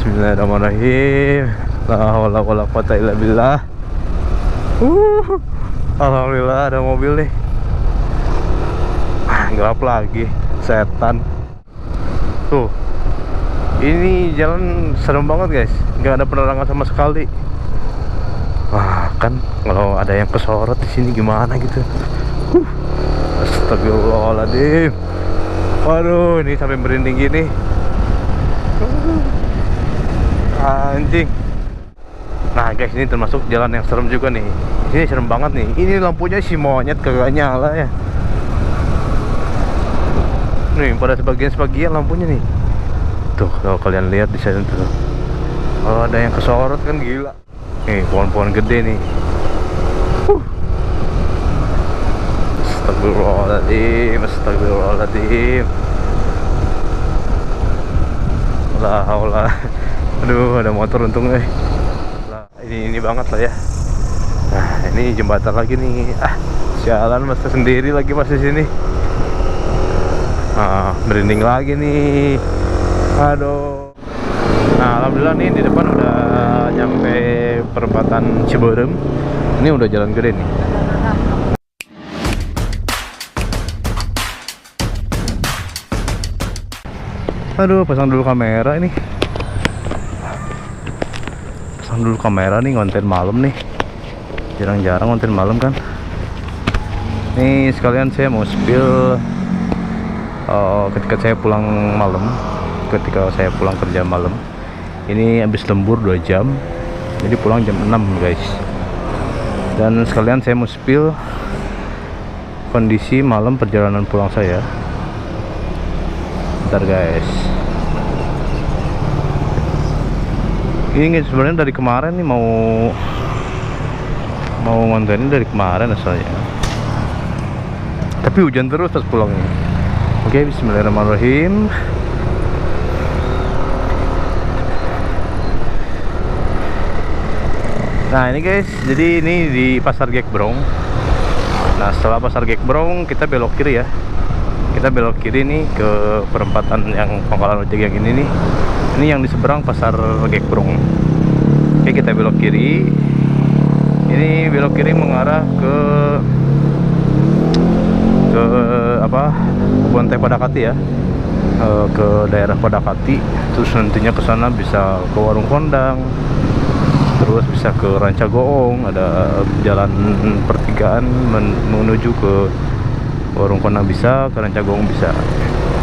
Bismillahirrahmanirrahim. La haula wala quwata illa billah. Alhamdulillah ada mobil nih. Gelap lagi, setan. Tuh. Ini jalan serem banget, guys. Nggak ada penerangan sama sekali. Wah, kan kalau ada yang kesorot di sini gimana gitu. Astagfirullahaladzim. Waduh, ini sampai merinding gini. Anjing. Nah guys, ini termasuk jalan yang serem juga nih. Ini serem banget nih. Ini lampunya si monyet kagak nyala ya. Nih pada sebagian lampunya nih. Tuh kalau kalian lihat di sana tuh. Kalau ada yang kesorot kan gila. Nih pohon-pohon gede nih. Astagfirullahaladzim, astagfirullahaladzim. La haula. Aduh, ada motor untung nih. Nah, ini banget lah ya. Nah, ini jembatan lagi nih. Sialan masih sendiri lagi masih sini. Merinding lagi nih. Aduh. Nah, alhamdulillah nih di depan udah nyampe perempatan Ciberem. Ini udah jalan gede nih. Aduh, pasang dulu kamera ini. Pasang dulu kamera nih, konten malam nih. Jarang-jarang konten malam kan. Nih sekalian saya mau spill ketika saya pulang malam. Ketika saya pulang kerja malam. Ini habis lembur 2 jam. Jadi pulang jam 6 guys. Dan sekalian saya mau spill kondisi malam perjalanan pulang saya. Bentar guys. Ini sebenarnya dari kemarin nih mau ngontenin dari kemarin asalnya. Tapi hujan terus pas pulangnya. Oke, bismillahirrahmanirrahim. Nah ini guys, jadi ini di Pasar Gekbrong. Nah setelah Pasar Gekbrong kita belok kiri ya. Kita belok kiri nih ke perempatan yang Pangkalan Ojek yang ini nih. Ini yang di seberang Pasar Gekbrong. Oke, kita belok kiri. Ini belok kiri mengarah ke Kebun Teh Padakati ya. Ke daerah Padakati. Terus nantinya ke sana bisa ke Warung Kondang. Terus bisa ke Rancagoong, ada jalan pertigaan menuju ke Warung Kondang bisa, ke Rancagoong bisa.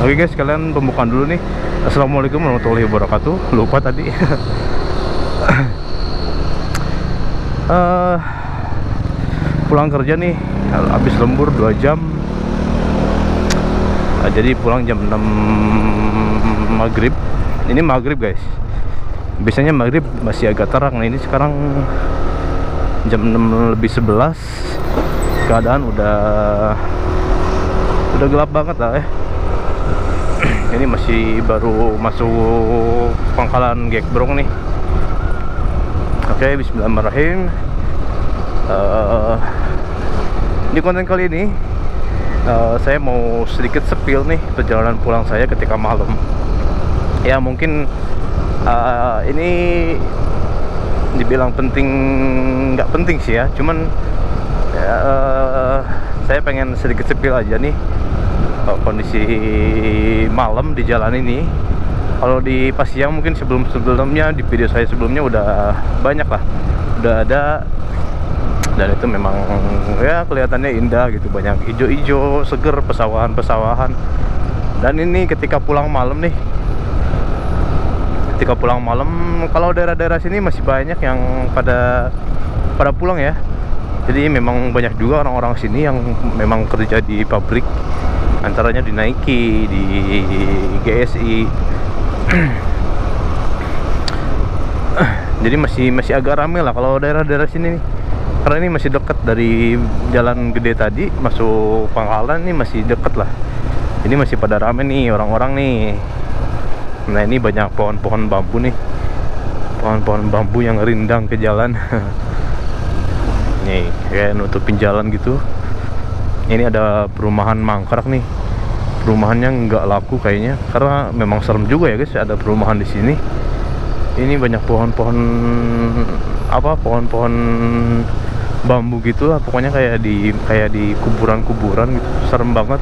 Oke guys, kalian pembukaan dulu nih. Assalamualaikum warahmatullahi wabarakatuh. Lupa tadi. Pulang kerja nih, habis lembur 2 jam. Jadi pulang jam 6 maghrib. Ini maghrib guys. Biasanya maghrib masih agak terang. Nah ini sekarang jam 6:11. Keadaan udah gelap banget lah ya. Ini masih baru masuk Pangkalan Gekbrong nih. Oke, bismillahirrahmanirrahim. Di konten kali ini saya mau sedikit spill nih perjalanan pulang saya ketika malam. Ya mungkin ini dibilang penting, nggak penting sih ya, cuman saya pengen sedikit spill aja nih kondisi malam di jalan ini. Kalau di pas siang mungkin sebelumnya di video saya sebelumnya udah banyak lah, udah ada, dan itu memang ya kelihatannya indah gitu, banyak hijau-hijau, seger, pesawahan. Dan ini ketika pulang malam nih, kalau daerah-daerah sini masih banyak yang pada pulang ya. Jadi memang banyak juga orang-orang sini yang memang kerja di pabrik, antaranya di Nike, di GSI. Jadi masih agak rame lah kalau daerah-daerah sini nih. Karena ini masih dekat dari jalan gede tadi masuk Pangkalan, ini masih dekat lah. Ini masih pada rame nih orang-orang nih. Nah ini banyak pohon-pohon bambu nih, pohon-pohon bambu yang rindang ke jalan. Nih kayak nutupin jalan gitu. Ini ada perumahan mangkrak nih. Perumahannya nggak laku kayaknya, karena memang serem juga ya guys, ada perumahan di sini. Ini banyak pohon-pohon apa, pohon-pohon bambu gitu lah, pokoknya kayak di kuburan-kuburan gitu, serem banget.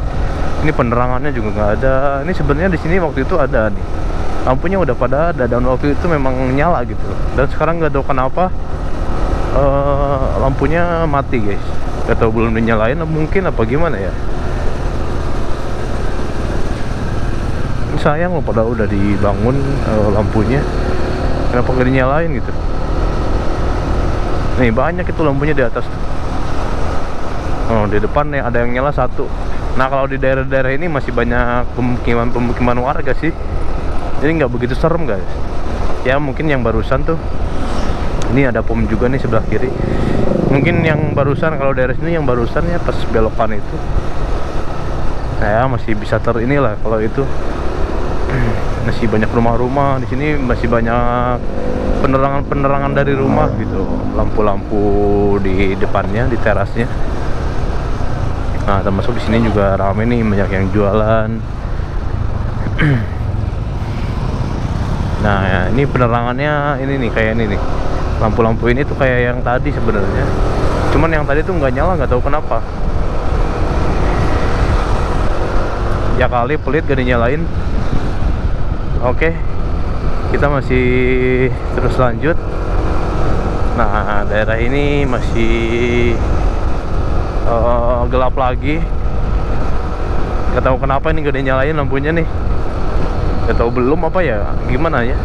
Ini penerangannya juga nggak ada. Ini sebenarnya di sini waktu itu ada nih, lampunya udah pada ada, dan waktu itu memang nyala gitu. Dan sekarang nggak tahu kenapa lampunya mati guys. Nggak tahu belum dinyalain mungkin apa gimana ya. Ini sayang loh, pada udah dibangun lampunya, kenapa nggak dinyalain gitu. Nih banyak itu lampunya di atas. Oh, di depan nih ada yang nyala satu. Nah kalau di daerah-daerah ini masih banyak pemukiman warga sih, jadi nggak begitu serem guys. Ya mungkin yang barusan tuh, ini ada pom juga nih sebelah kiri. Mungkin yang barusan, kalau daerah sini yang barusan ya pas belokan itu, ya masih bisa inilah. Kalau itu masih banyak rumah-rumah di sini, masih banyak penerangan dari rumah gitu, lampu-lampu di depannya, di terasnya. Nah termasuk di sini juga rame nih, banyak yang jualan. Nah ya, ini penerangannya ini nih, kayak ini nih, lampu-lampu ini tuh kayak yang tadi sebenarnya, cuman yang tadi tuh nggak nyala, nggak tahu kenapa. Ya kali pelit gak dinyalain. Oke, kita masih terus lanjut. Nah daerah ini masih gelap lagi. Gak tahu kenapa ini gak dinyalain lampunya nih. Gak tahu belum apa ya, gimana ya.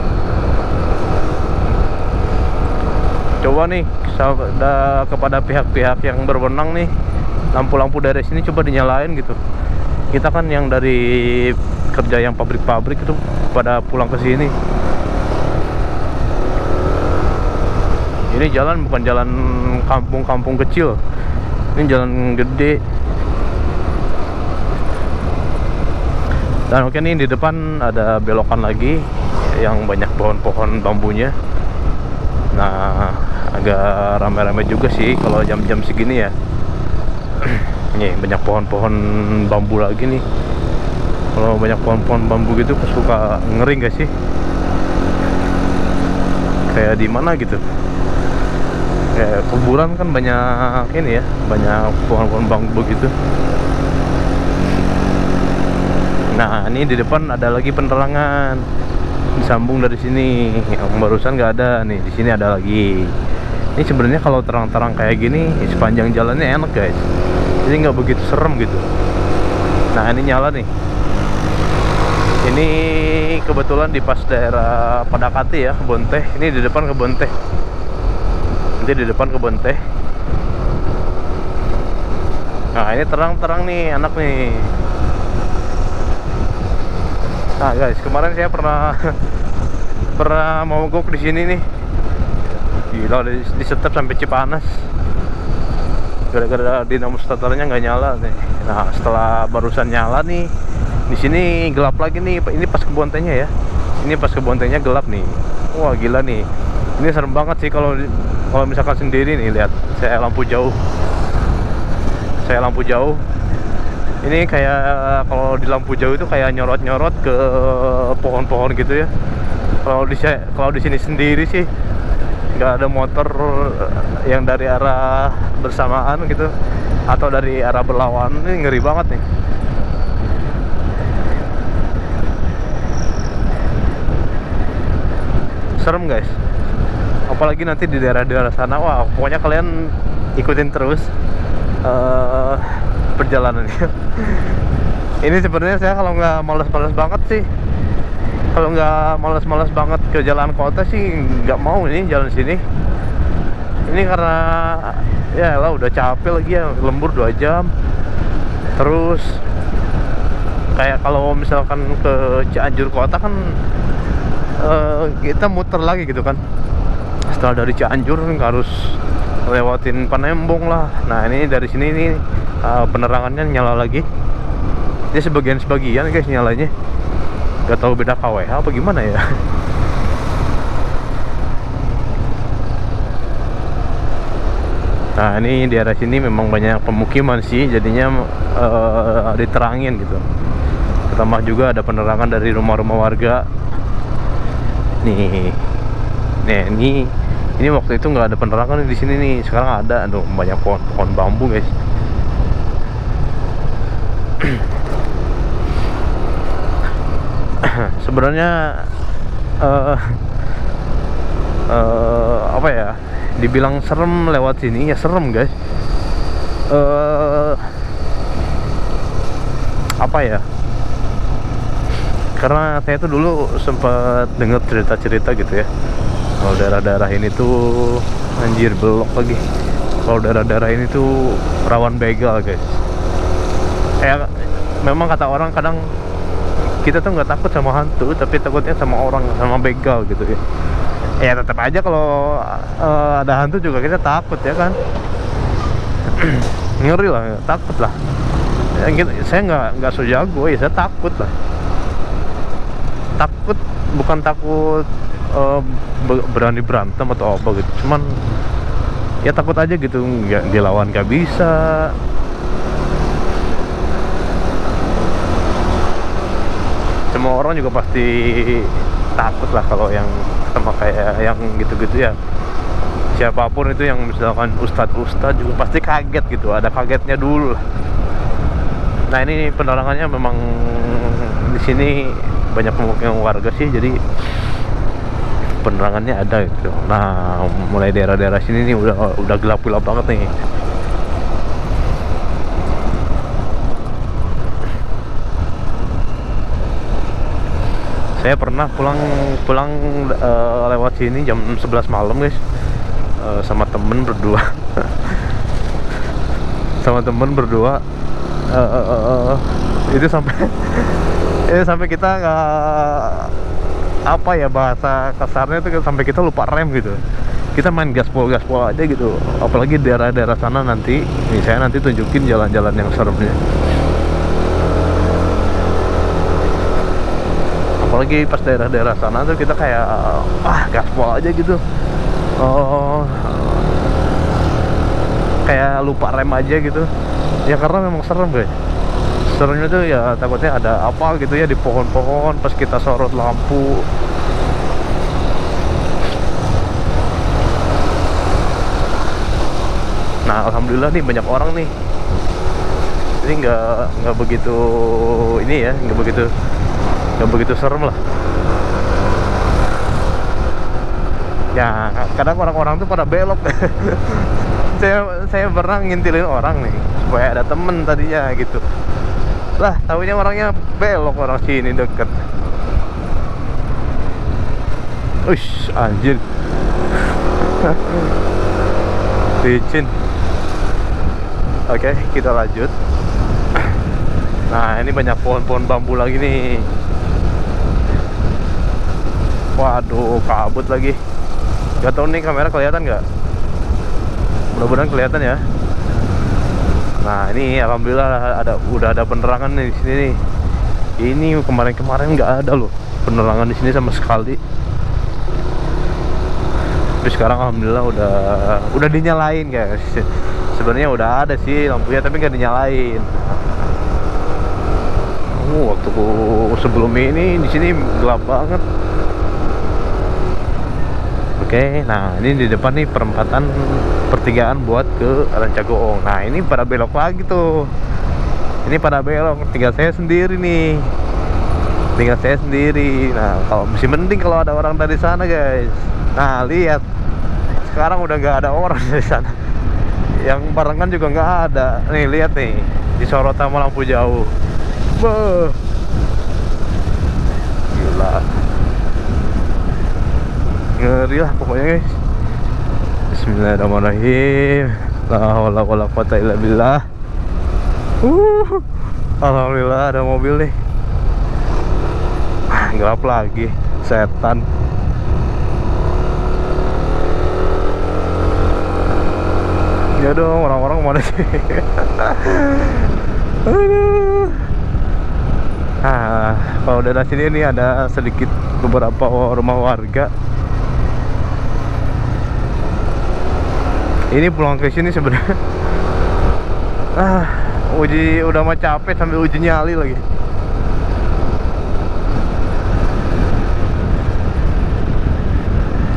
Coba nih kepada pihak-pihak yang berwenang nih, lampu-lampu dari sini coba dinyalain gitu. Kita kan yang dari kerja yang pabrik-pabrik itu pada pulang ke sini. Ini jalan bukan jalan kampung-kampung kecil, ini jalan gede. Dan oke nih, di depan ada belokan lagi yang banyak pohon-pohon bambunya. Nah agak ramai-ramai juga sih kalau jam-jam segini ya. Nih banyak pohon-pohon bambu lagi nih. Kalau banyak pohon-pohon bambu gitu suka ngeri gak sih? Kayak di mana gitu. Kayak kuburan kan banyak ini ya, banyak pohon-pohon bambu gitu. Nah ini di depan ada lagi penerangan, disambung dari sini. Yang barusan nggak ada nih, di sini ada lagi. Ini sebenarnya kalau terang-terang kayak gini, sepanjang jalannya enak guys, jadi nggak begitu serem gitu. Nah ini nyala nih. Ini kebetulan di pas daerah Padakati ya, Kebon Teh. Ini di depan Kebon Teh. Nanti di depan Kebon Teh. Nah ini terang-terang nih, enak nih. Nah guys, kemarin saya pernah mogok di sini nih. Gila, di setup sampai Cipanas. Gara-gara dinamo starternya nggak nyala nih. Nah setelah barusan nyala nih, di sini gelap lagi nih. Ini pas Kebon Tehnya ya. Ini pas Kebon Tehnya gelap nih. Wah gila nih. Ini serem banget sih kalau misalkan sendiri nih. Lihat, saya lampu jauh. Ini kayak kalau di lampu jauh itu kayak nyorot-nyorot ke pohon-pohon gitu ya. Kalau di sini sendiri sih nggak ada motor yang dari arah bersamaan gitu atau dari arah berlawanan. Ini ngeri banget nih. Serem guys, apalagi nanti di daerah-daerah sana. Wah pokoknya kalian ikutin terus perjalanannya. Ini sebenarnya saya kalau nggak males-males banget sih, kalau nggak males-males banget ke jalan kota sih nggak mau ini jalan sini. Ini karena ya lah udah capek lagi ya, lembur 2 jam. Terus kayak kalau misalkan ke Cianjur kota kan kita muter lagi gitu kan. Setelah dari Cianjur harus lewatin Panembong lah. Nah ini dari sini nih penerangannya nyala lagi. Ini sebagian guys nyalanya. Gak tahu beda KWH apa gimana ya. Nah ini di daerah sini memang banyak pemukiman sih, jadinya diterangin gitu. Tambah juga ada penerangan dari rumah-rumah warga. Nih Nih, ini waktu itu nggak ada penerangan di sini nih, sekarang ada. Aduh, banyak pohon bambu guys. Sebenarnya apa ya, dibilang serem lewat sini ya serem guys. Apa ya, karena saya tuh dulu sempat dengar cerita-cerita gitu ya, kalau daerah-daerah ini tuh anjir belok lagi, kalau daerah-daerah ini tuh rawan begal guys. Memang kata orang kadang kita tuh nggak takut sama hantu, tapi takutnya sama orang, sama begal gitu ya. Ya tetap aja kalau ada hantu juga kita takut ya kan. Ngeri lah, takut lah ya, gitu. Saya nggak so jago ya, saya takut lah. Takut bukan takut berani berantem atau apa gitu, cuman ya takut aja gitu, nggak dilawan nggak bisa. Semua orang juga pasti takut lah kalau yang sama kayak yang gitu-gitu ya. Siapapun itu yang misalkan ustadz juga pasti kaget gitu, ada kagetnya dulu lah. Nah ini penerangannya memang di sini banyak pemukiman warga sih, jadi penerangannya ada gitu. Nah mulai daerah-daerah sini nih udah gelap-gelap banget nih. Saya pernah pulang lewat sini jam 11 malam guys, sama temen berdua. Sama temen berdua itu sampai kita nggak, apa ya bahasa kasarnya itu, sampai kita lupa rem gitu. Kita main gaspol aja gitu, apalagi daerah-daerah sana. Nanti nih saya nanti tunjukin jalan-jalan yang seremnya. Apalagi pas daerah-daerah sana tuh kita kayak gaspol aja gitu, kayak lupa rem aja gitu ya, karena memang serem guys. Seremnya tuh ya takutnya ada apa gitu ya di pohon-pohon pas kita sorot lampu. Nah alhamdulillah nih banyak orang nih, ini nggak begitu ini ya, nggak begitu serem lah ya. Kadang orang-orang tuh pada belok. saya pernah ngintilin orang nih supaya ada temen tadinya gitu lah, taunya orangnya belok, orang sini deket. Ush anjir. Licin. Oke, kita lanjut. Nah ini banyak pohon-pohon bambu lagi nih. Waduh, kabut lagi. Gak tau nih kamera kelihatan nggak? Mudah-mudahan kelihatan ya. Nah ini alhamdulillah udah ada penerangan nih di sini nih. Ini kemarin nggak ada loh penerangan di sini sama sekali. Tapi sekarang alhamdulillah udah dinyalain guys. Sebenarnya udah ada sih lampunya tapi nggak dinyalain. Waktu sebelum ini di sini gelap banget. Oke, nah ini di depan nih pertigaan buat ke Rancagoong. Nah ini pada belok lagi tuh. Ini pada belok, tinggal saya sendiri nih. Nah kalau masih mending kalau ada orang dari sana guys. Nah lihat, sekarang udah nggak ada orang dari sana. Yang barengan juga nggak ada. Nih lihat nih, disorot sama lampu jauh. Beuh. Gila. Ngeri lah pokoknya guys. Bismillahirrahmanirrahim. La haula wala quwata illa billah. Alhamdulillah ada mobil nih. Gelap lagi, setan. Ya dong, orang-orang mana sih? Nah, kalau daerah sini ini ada sedikit beberapa rumah warga. Ini pulang ke sini sebenarnya udah mah capek sambil uji nyali lagi.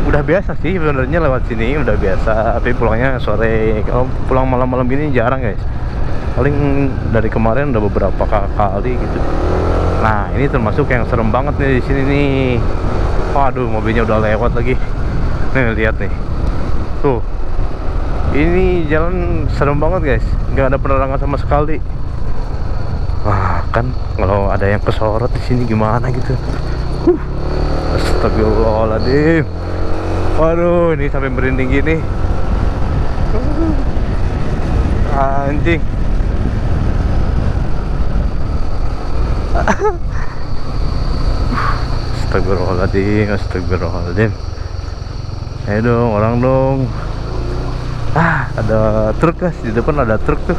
Udah udah biasa sih sebenarnya lewat sini, udah biasa. Tapi pulangnya sore. Kalau pulang malam-malam gini jarang guys. Paling dari kemarin udah beberapa kali gitu. Nah ini termasuk yang serem banget nih di sini nih. Waduh, mobilnya udah lewat lagi. Nih lihat nih, tuh. Ini jalan serem banget guys, nggak ada penerangan sama sekali. Wah kan, kalau ada yang kesorot di sini gimana gitu. Astagfirullahaladzim. Waduh, ini sampai merinding gini. Anjing. Astagfirullahaladzim, astagfirullahaladzim. Ayo dong, orang dong. Ada truk guys, di depan ada truk tuh.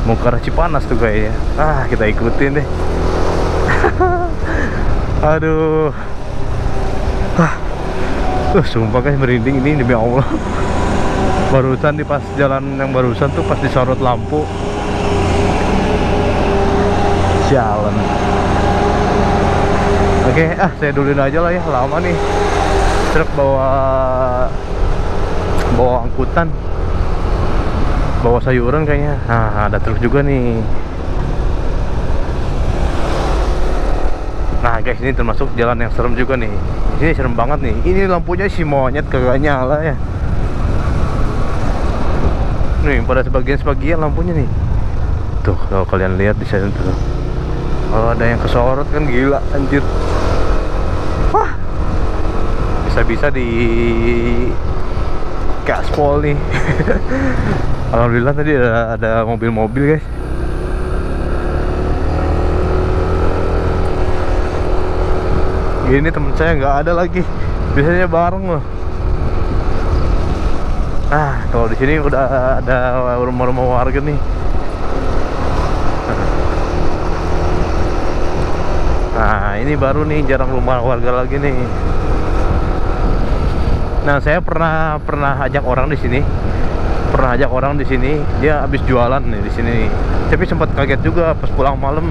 Mau ke arah Cipanas tuh kayaknya. Kita ikutin deh. Aduh. Sumpah guys, merinding ini demi Allah. Barusan di pas jalan yang barusan tuh pas disorot lampu. Jalan. Oke, saya duluin aja lah ya, lama nih. Truk bawa angkutan, bawa sayuran kayaknya. Ada truk juga nih. Nah guys, ini termasuk jalan yang serem juga nih. Ini serem banget nih. Ini lampunya si monyet kagak nyala ya. Nih pada sebagian lampunya nih. Tuh kalau kalian lihat di sana tuh. Kalau ada yang kesorot kan gila anjir. Wah. Bisa-bisa di gaspol nih. Alhamdulillah tadi ada mobil-mobil guys. Ini temen saya nggak ada lagi, biasanya bareng loh. Kalau di sini udah ada rumah-rumah warga nih. Ini baru nih, jarang rumah warga lagi nih. Nah, saya pernah ajak orang di sini. Dia habis jualan nih di sini. Tapi sempat kaget juga pas pulang malam.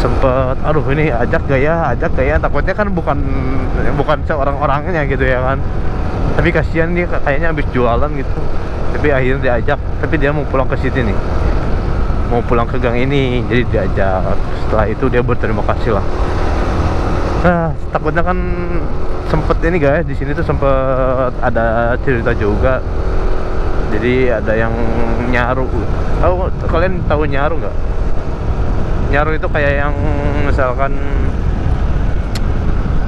Sempet, aduh ini ajak gak ya, takutnya kan bukan seorang orangnya gitu ya kan. Tapi kasihan dia kayaknya habis jualan gitu. Tapi akhirnya diajak, tapi dia mau pulang ke situ nih, mau pulang ke gang ini, jadi diajak. Setelah itu dia berterima kasih lah. Takutnya kan sempet ini guys, di sini tuh sempet ada cerita juga. Jadi ada yang nyaru. Kalian tahu nyaru nggak? Nyaru itu kayak yang misalkan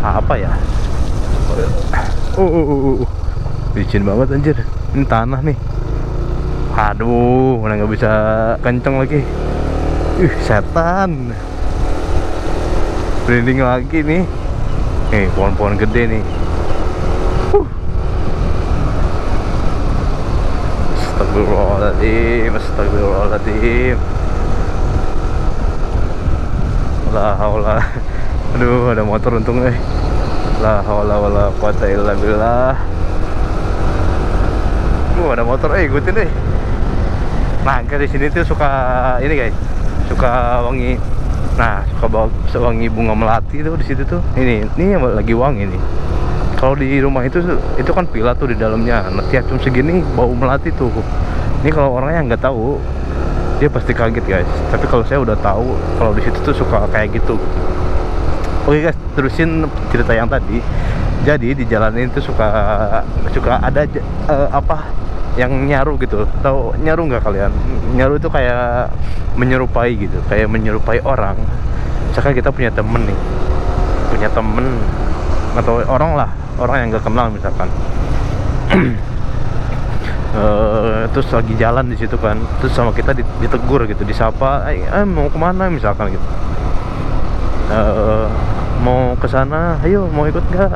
apa ya? Licin banget anjir. Ini tanah nih. Aduh, mana nggak bisa kenceng lagi. Setan. Branding lagi nih. Pohon-pohon gede nih. Astagfirullahaladzim. La haula. Aduh, ada motor untung La haula wala quwata illa billah. Ada motor, ikutin deh. Nah, di sini tuh suka ini guys, suka wangi. Nah, suka wangi bunga melati tuh di situ tuh. Ini lagi wangi nih. Kalau di rumah itu kan villa tuh di dalamnya. Nah, tiap jam segini bau melati tuh. Ini kalau orangnya nggak tahu, dia pasti kaget guys. Tapi kalau saya udah tahu, kalau di situ tuh suka kayak gitu. Oke guys, terusin cerita yang tadi. Jadi di jalan ini tuh suka ada yang nyaru gitu. Tahu nyaru nggak kalian? Nyaru itu kayak menyerupai gitu, kayak menyerupai orang. Misalkan kita punya temen atau orang yang nggak kenal misalkan. Terus lagi jalan di situ kan, terus sama kita ditegur gitu, disapa, mau kemana misalkan gitu, mau ke sana, ayo mau ikut nggak?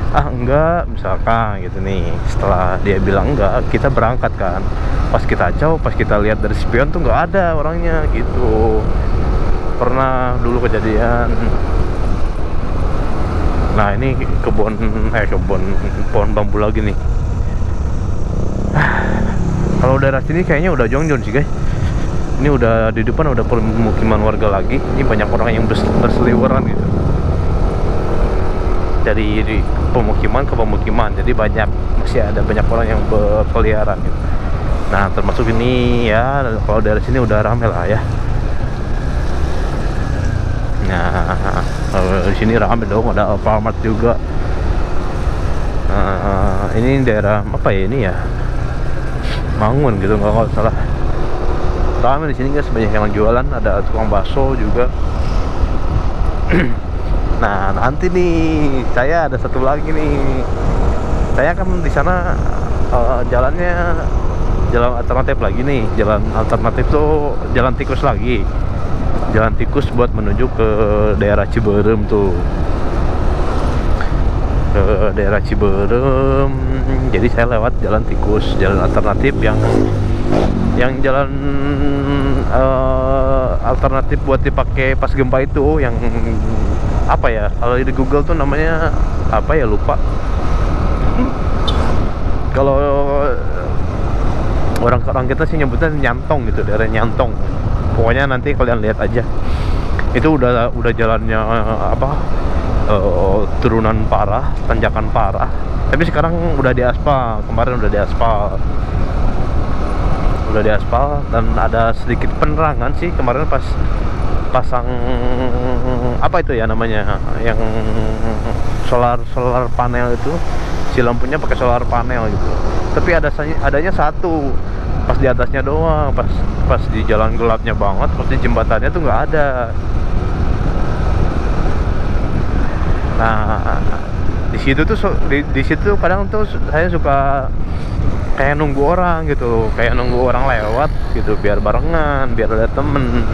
Enggak misalkan gitu nih. Setelah dia bilang enggak, kita berangkat kan. Pas kita lihat dari spion tuh nggak ada orangnya gitu. Pernah dulu kejadian. Nah ini kebun pohon bambu lagi nih. Kalau daerah sini kayaknya udah jongjon sih guys. Ini udah di depan udah permukiman warga lagi. Ini banyak orang yang berseliweran gitu. Dari pemukiman ke pemukiman, jadi masih ada banyak orang yang berkeliaran gitu. Nah termasuk ini ya, kalau dari sini udah rame lah ya. Nah di sini rame dong, ada Alfamart juga. Ini daerah apa ya ini ya, Mangun gitu kalau nggak salah. Rame di sini guys, banyak yang jualan, ada tukang bakso juga. Nah nanti nih saya ada satu lagi nih, saya kan di sana jalannya jalan alternatif lagi nih. Jalan alternatif tuh jalan tikus lagi, jalan tikus buat menuju ke daerah Ciberem tuh, ke daerah Ciberem. Jadi saya lewat jalan tikus, jalan alternatif yang jalan alternatif buat dipakai pas gempa itu, yang apa ya, kalau di Google tuh namanya apa ya, lupa. Kalau orang kita sih nyebutnya Nyantong gitu, daerah Nyantong. Pokoknya nanti kalian lihat aja, itu udah jalannya apa, turunan parah, tanjakan parah, tapi sekarang udah diaspal. Kemarin udah diaspal dan ada sedikit penerangan sih. Kemarin pas pasang apa itu ya namanya, yang solar panel itu, si lampunya pakai solar panel gitu. Tapi adanya satu pas di atasnya doang, pas di jalan gelapnya banget, pas di jembatannya tuh nggak ada. Nah di situ tuh di situ kadang tuh saya suka kayak nunggu orang gitu, kayak nunggu orang lewat gitu, biar barengan, biar ada temen.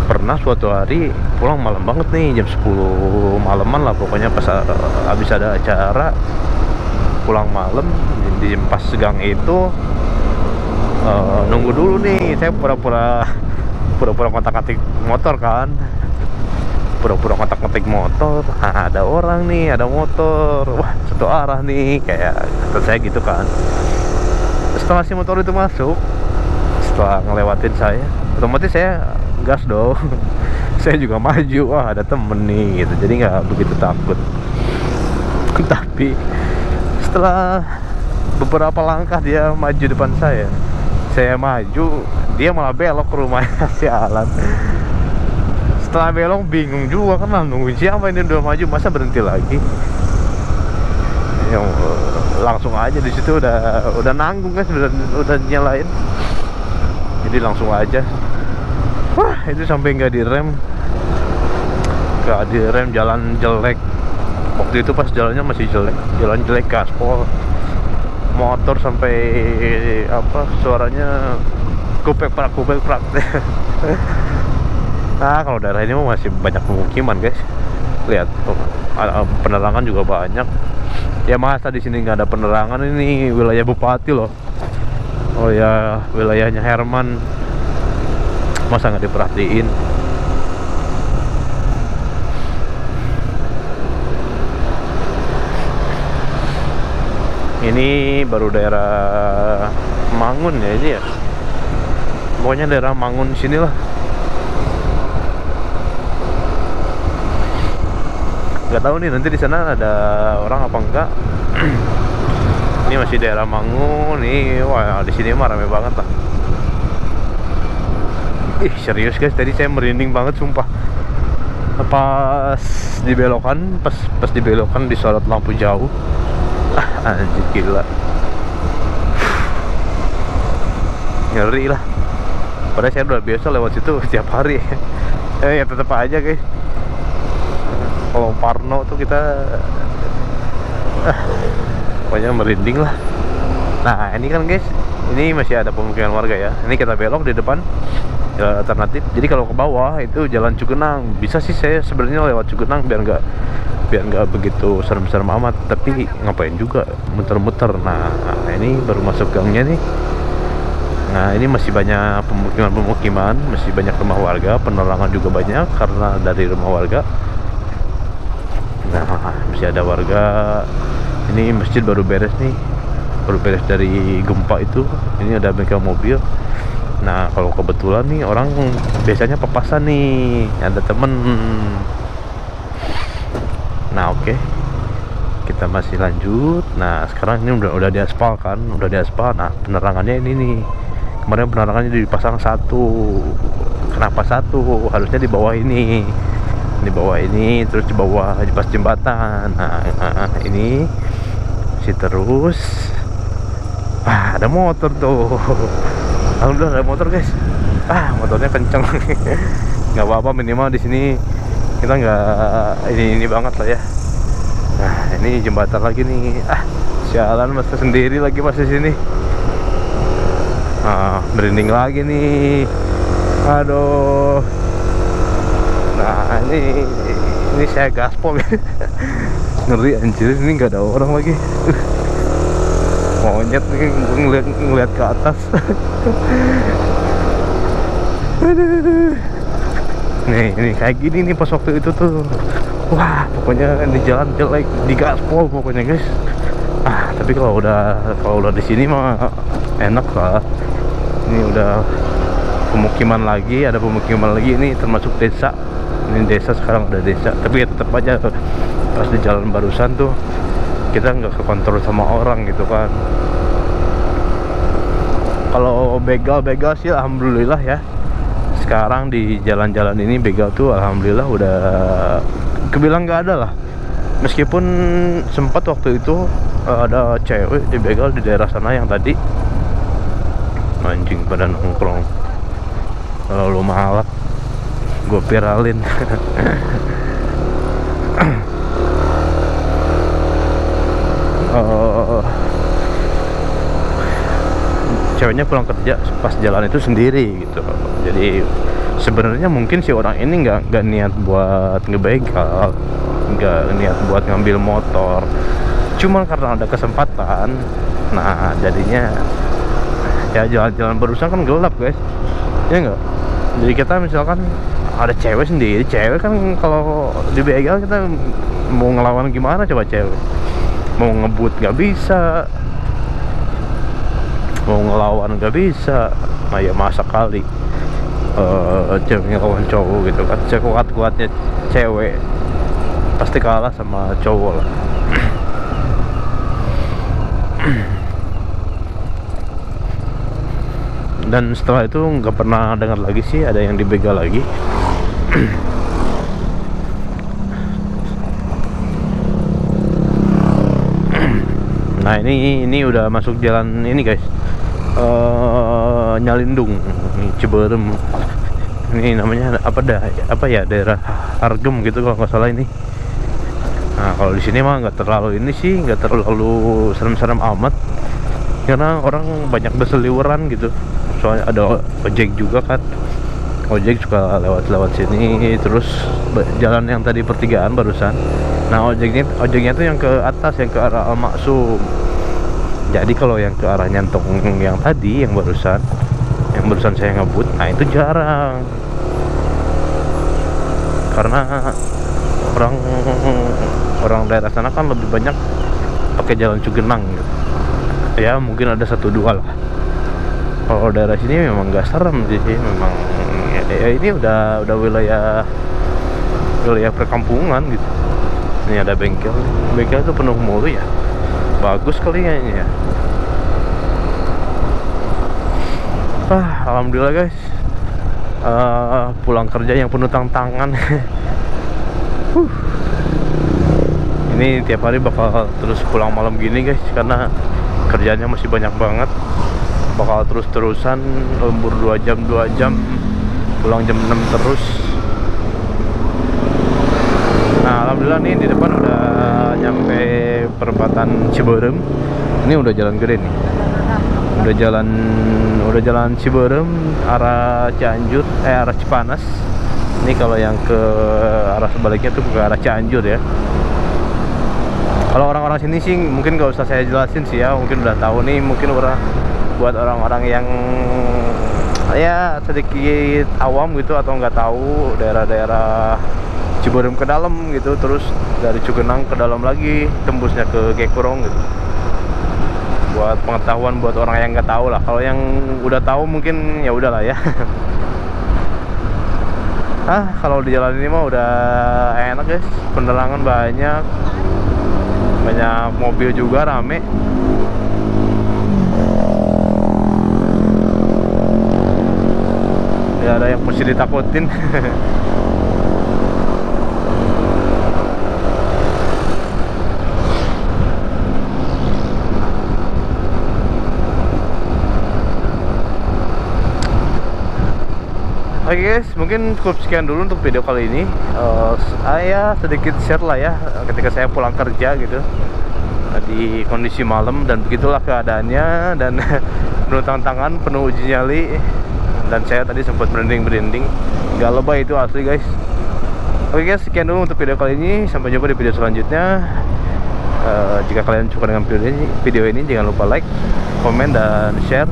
Pernah suatu hari pulang malam banget nih, jam 10 malaman lah pokoknya, pas habis ada acara pulang malam di pas gang itu. Nunggu dulu nih, saya pura-pura ngotak-ngatik motor kan, pura-pura ngotak-ngatik motor. Nah, ada orang nih, ada motor, wah satu arah nih, kayak kata saya gitu kan. Setelah si motor itu masuk, setelah ngelewatin saya, otomatis saya gas dong. Saya juga maju, wah ada temen nih gitu, jadi nggak begitu takut. Tapi setelah beberapa langkah dia maju depan saya maju, dia malah belok ke rumahnya. Sialan. Setelah belok bingung juga kan, nungguin siapa ini, udah maju masa berhenti lagi. Yang langsung aja di situ udah nanggung guys, udah nyalain, jadi langsung aja. Wah itu sampai nggak direm, jalan jelek. Waktu itu pas jalannya masih jelek, jalan jelek, gaspol, motor sampai apa, suaranya kupek prak. Nah kalau daerah ini masih banyak pemukiman guys, lihat penerangan juga banyak. Ya masa di sini nggak ada penerangan, ini wilayah bupati loh. Oh ya, wilayahnya Herman, masa nggak diperhatiin. Ini baru daerah Mangun ya ini ya, pokoknya daerah Mangun sinilah. Nggak tahu nih nanti di sana ada orang apa enggak. Ini masih daerah Mangun nih. Wah di sini mah rame banget lah. Ih serius guys, tadi saya merinding banget sumpah. Pas dibelokan, pas dibelokan disorot lampu jauh. Anjir gila, ngeri lah. Padahal saya udah biasa lewat situ setiap hari. Ya tetap aja guys, kalau Parno tuh kita pokoknya merinding lah. Nah ini kan guys, ini masih ada pemukiman warga ya. Ini kita belok di depan jalan alternatif. Jadi kalau ke bawah itu jalan Cugenang. Bisa sih saya sebenarnya lewat Cugenang biar nggak begitu serem-serem amat, tapi ngapain juga muter-muter. Nah ini baru masuk gangnya nih. Nah ini masih banyak pemukiman, masih banyak rumah warga, penerangan juga banyak karena dari rumah warga. Nah masih ada warga. Ini masjid baru beres nih, baru beres dari gempa itu. Ini ada bengkel mobil. Nah kalau kebetulan nih orang biasanya papasan nih, ada temen. Nah oke, kita masih lanjut. Nah sekarang ini udah diaspal kan, udah diaspal. Nah penerangannya ini nih, kemarin penerangannya dipasang satu. Kenapa satu? Harusnya di bawah ini, di bawah ini, terus di bawah pas jembatan. Nah ini si terus. Ada motor tuh. Alhamdulillah ada motor guys. Motornya kenceng. Nggak apa-apa, minimal di sini kita nggak ini banget lah ya. Nah ini jembatan lagi nih. Sialan, mas sendiri lagi mas di sini. Merinding lagi nih. Aduh. Nah ini saya gaspol. Ngeri anjir, ini nggak ada orang lagi. Monyet nih, ngeliat ke atas. Aduh. Nih kayak gini nih pas waktu itu tuh. Wah pokoknya di jalan jelek, di gaspol pokoknya guys. Tapi kalau udah di sini mah enak lah. Ini udah pemukiman lagi, ada pemukiman lagi. Ini termasuk desa. Ini desa, sekarang udah desa. Tapi ya tetap aja pas di jalan barusan tuh kita nggak kekontrol sama orang gitu kan. Kalau begal sih alhamdulillah ya. Sekarang di jalan-jalan ini begal tuh alhamdulillah udah kebilang nggak ada lah. Meskipun sempat waktu itu ada cewek di begal di daerah sana yang tadi anjing pada nongkrong. Kalau lu malak gue viralin. Ceweknya pulang kerja pas jalan itu sendiri gitu. Jadi sebenarnya mungkin si orang ini nggak niat buat ngebegal, nggak niat buat ngambil motor, cuman karena ada kesempatan. Nah jadinya ya jalan-jalan barusan kan gelap guys, ya nggak. Jadi kita misalkan ada cewek sendiri, cewek kan kalau dibegal kita mau ngelawan gimana coba cewek? Mau ngebut nggak bisa, mau ngelawan nggak bisa. Nah ya masa kali cewek ngelawan cowok gitu kan. Sekuat-kuatnya cewek pasti kalah sama cowok lah. Dan setelah itu nggak pernah dengar lagi sih ada yang dibegal lagi. Nah ini udah masuk jalan ini guys, Nyalindung, ini Ciberem. Ini namanya apa ya, daerah Argem gitu kalau nggak salah ini. Nah kalau di sini mah nggak terlalu ini sih, nggak terlalu serem-serem amat, karena orang banyak berseliweran gitu. Soalnya ada ojek juga kan, ojek suka lewat sini. Terus jalan yang tadi pertigaan barusan, nah ojeknya tuh yang ke atas, yang ke arah Al-Maksum. Jadi kalau yang ke arah Nyantong yang tadi, yang barusan saya ngebut, nah itu jarang, karena orang daerah sana kan lebih banyak pakai jalan Cugenang gitu. Ya mungkin ada 1-2 lah. Kalau daerah sini memang nggak serem sih, memang ya ini udah wilayah perkampungan gitu. Ini ada bengkel itu penuh mulu ya, bagus kali kayaknya ya. Alhamdulillah guys, pulang kerja yang penuh tantangan. Ini tiap hari bakal terus pulang malam gini guys, karena kerjanya masih banyak banget. Bakal terus-terusan lembur 2 jam, pulang jam 6 terus. Nah alhamdulillah nih di depan udah nyampe perempatan Ciberem. Ini udah jalan gede nih, udah jalan Ciberem arah Cianjur, arah Cipanas. Ini kalau yang ke arah sebaliknya tuh ke arah Cianjur ya. Kalau orang-orang sini sih mungkin gak usah saya jelasin sih ya, mungkin udah tahu nih. Mungkin buat orang-orang yang ya sedikit awam gitu atau nggak tahu daerah-daerah Ciberem ke dalam gitu, terus dari Cugenang ke dalam lagi tembusnya ke Gekurong gitu. Buat pengetahuan buat orang yang nggak tahu lah. Kalau yang udah tahu mungkin ya udahlah ya. Kalau di jalan ini mah udah enak guys, penerangan banyak mobil juga rame. Ya ada yang mesti ditakutin. Oke guys, mungkin cukup sekian dulu untuk video kali ini. Saya sedikit share lah ya ketika saya pulang kerja gitu di kondisi malam, dan begitulah keadaannya, dan penuh tantangan, penuh uji nyali, dan saya tadi sempat merinding, gak lebay itu asli guys. Oke guys, sekian dulu untuk video kali ini, sampai jumpa di video selanjutnya. Jika kalian suka dengan video ini jangan lupa like, komen, dan share.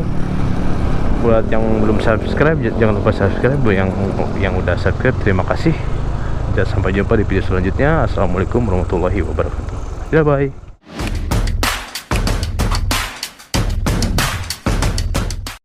Buat yang belum subscribe jangan lupa subscribe. Buat yang udah subscribe terima kasih, dan sampai jumpa di video selanjutnya. Assalamualaikum warahmatullahi wabarakatuh. Bye bye.